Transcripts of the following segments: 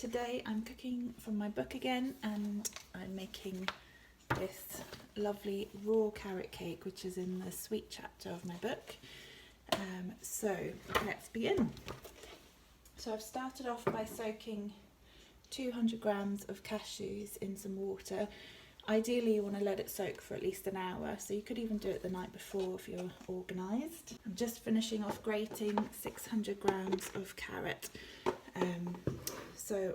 Today I'm cooking from my book again, and I'm making this lovely raw carrot cake, which is in the sweet chapter of my book. So let's begin. So I've started off by soaking 200 grams of cashews in some water. Ideally you want to let it soak for at least an hour, so you could even do it the night before if you're organised. I'm just finishing off grating 600 grams of carrot. So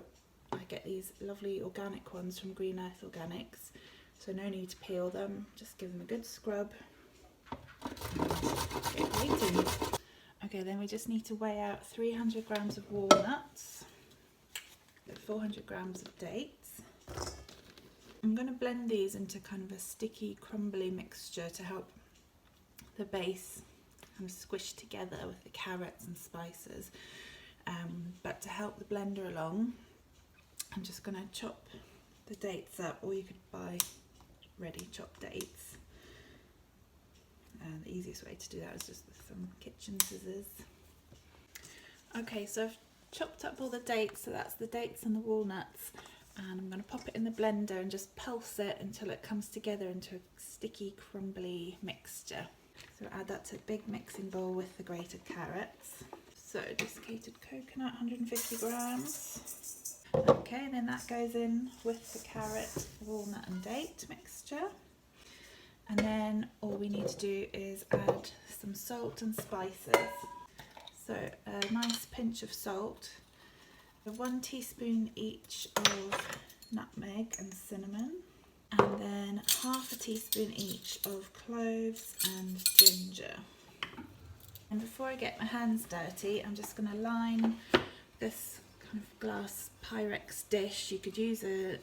I get these lovely organic ones from Green Earth Organics, so no need to peel them, just give them a good scrub and get grating. Okay, then we just need to weigh out 300 grams of walnuts, 400 grams of dates. I'm going to blend these into kind of a sticky, crumbly mixture to help the base kind of squish together with the carrots and spices. But to help the blender along, I'm just going to chop the dates up, or you could buy ready chopped dates. The easiest way to do that is just with some kitchen scissors. Okay, so I've chopped up all the dates, so that's the dates and the walnuts, and I'm going to pop it in the blender and just pulse it until it comes together into a sticky, crumbly mixture. So add that to a big mixing bowl with the grated carrots. So desiccated coconut, 150 grams. Okay, then that goes in with the carrot, walnut and date mixture. And then all we need to do is add some salt and spices. So a nice pinch of salt, 1 teaspoon each of nutmeg and cinnamon, and then half a teaspoon each of cloves and ginger. And before I get my hands dirty, I'm just going to line this kind of glass Pyrex dish. You could use a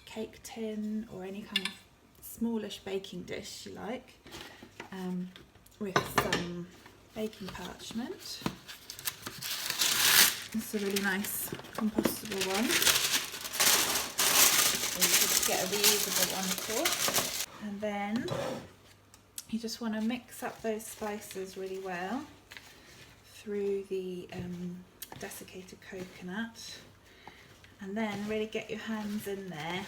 cake tin or any kind of smallish baking dish you like, with some baking parchment. It's a really nice compostable one, or you could get a reusable one of course. And then you just want to mix up those spices really well through the desiccated coconut, and then really get your hands in there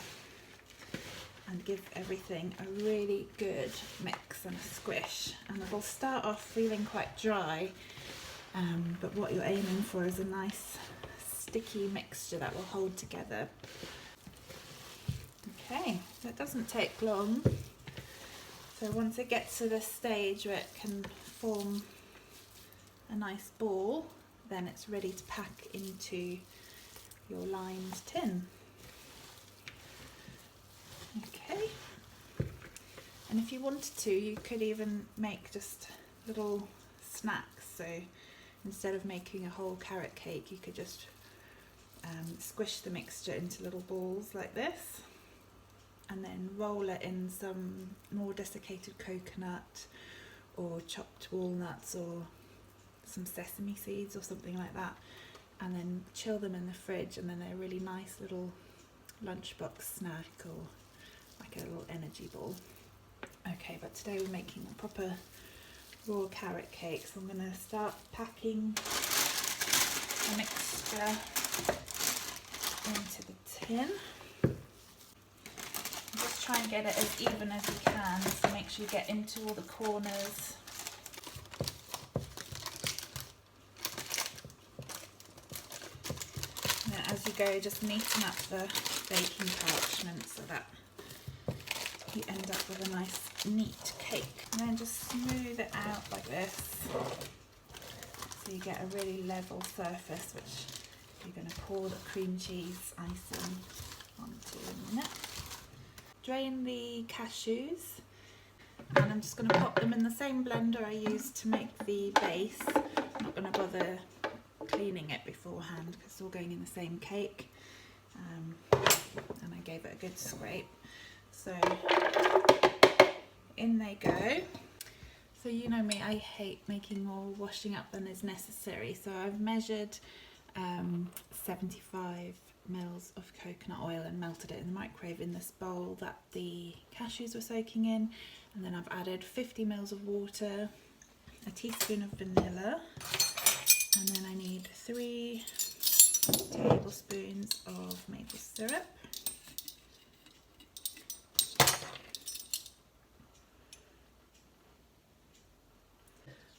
and give everything a really good mix and a squish. And it will start off feeling quite dry, but what you're aiming for is a nice sticky mixture that will hold together. Okay, so it doesn't take long. So once it gets to this stage where it can form a nice ball, then it's ready to pack into your lined tin. Okay, and if you wanted to, you could even make just little snacks. So instead of making a whole carrot cake, you could just squish the mixture into little balls like this, and then roll it in some more desiccated coconut or chopped walnuts or some sesame seeds or something like that, and then chill them in the fridge, and then they're a really nice little lunchbox snack or like a little energy ball. Okay, but today we're making a proper raw carrot cake, so I'm going to start packing the mixture into the tin. Just try and get it as even as you can, so make sure you get into all the corners. And as you go, just neaten up the baking parchment so that you end up with a nice neat cake. And then just smooth it out like this, so you get a really level surface, which you're going to pour the cream cheese icing onto in a minute. Drain the cashews, and I'm just going to pop them in the same blender I used to make the base. I'm not going to bother cleaning it beforehand because it's all going in the same cake, and I gave it a good scrape. So in they go. So you know me, I hate making more washing up than is necessary, so I've measured 75 mils of coconut oil and melted it in the microwave in this bowl that the cashews were soaking in, and then I've added 50 mils of water, a teaspoon of vanilla, and then I need 3 tablespoons tablespoons of maple syrup,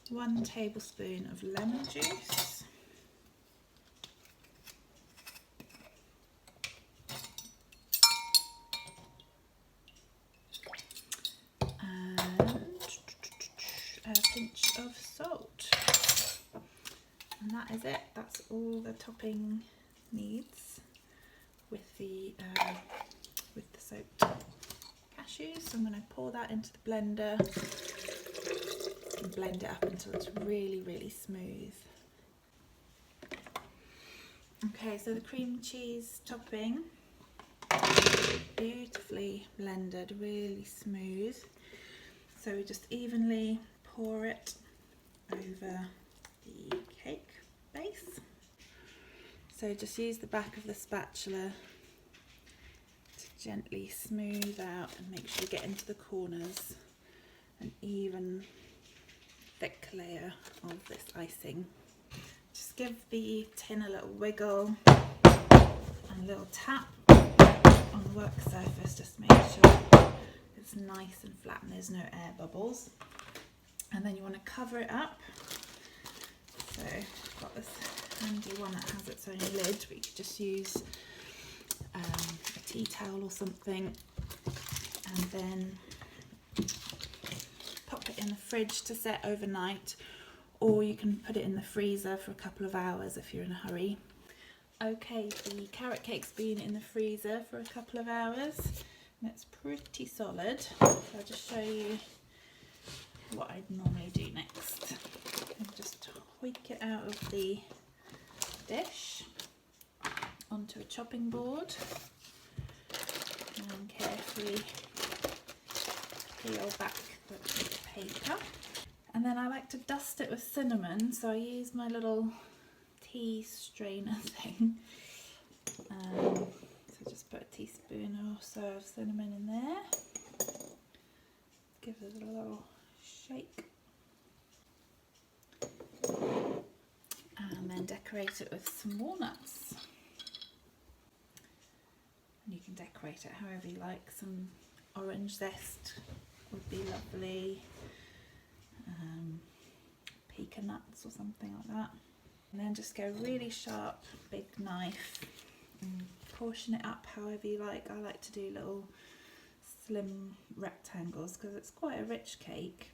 1 tablespoon of lemon juice, and a pinch of salt. And that is it. That's all the topping needs with the soaked cashews. So I'm going to pour that into the blender and blend it up until it's really, really smooth. Okay, so the cream cheese topping, beautifully blended, really smooth. So we just evenly pour it over the cake base. So just use the back of the spatula to gently smooth out and make sure you get into the corners an even thick layer of this icing. Just give the tin a little wiggle and a little tap on the work surface, just to make sure it's nice and flat and there's no air bubbles. And then you want to cover it up. So I've got this handy one that has its own lid, but you could just use a tea towel or something, and then pop it in the fridge to set overnight, or you can put it in the freezer for a couple of hours if you're in a hurry. Okay, the carrot cake's been in the freezer for a couple of hours and it's pretty solid. So I'll just show you what I'd normally do next. And just tweak it out of the dish onto a chopping board and carefully peel back the paper. And then I like to dust it with cinnamon, so I use my little tea strainer thing. So just put a teaspoon or so of cinnamon in there. Give it a little shake. And then decorate it with some walnuts. And you can decorate it however you like. Some orange zest would be lovely. Pecan nuts or something like that. And then just go really sharp, big knife and portion it up however you like. I like to do little slim rectangles because it's quite a rich cake.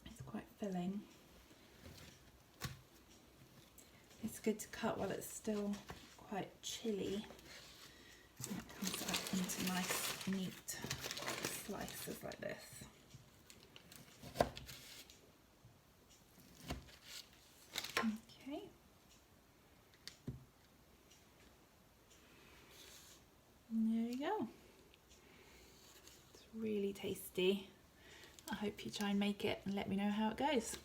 It's quite filling. It's good to cut while it's still quite chilly. And it comes up into nice, neat slices like this. Okay. And there you go. It's really tasty. I hope you try and make it and let me know how it goes.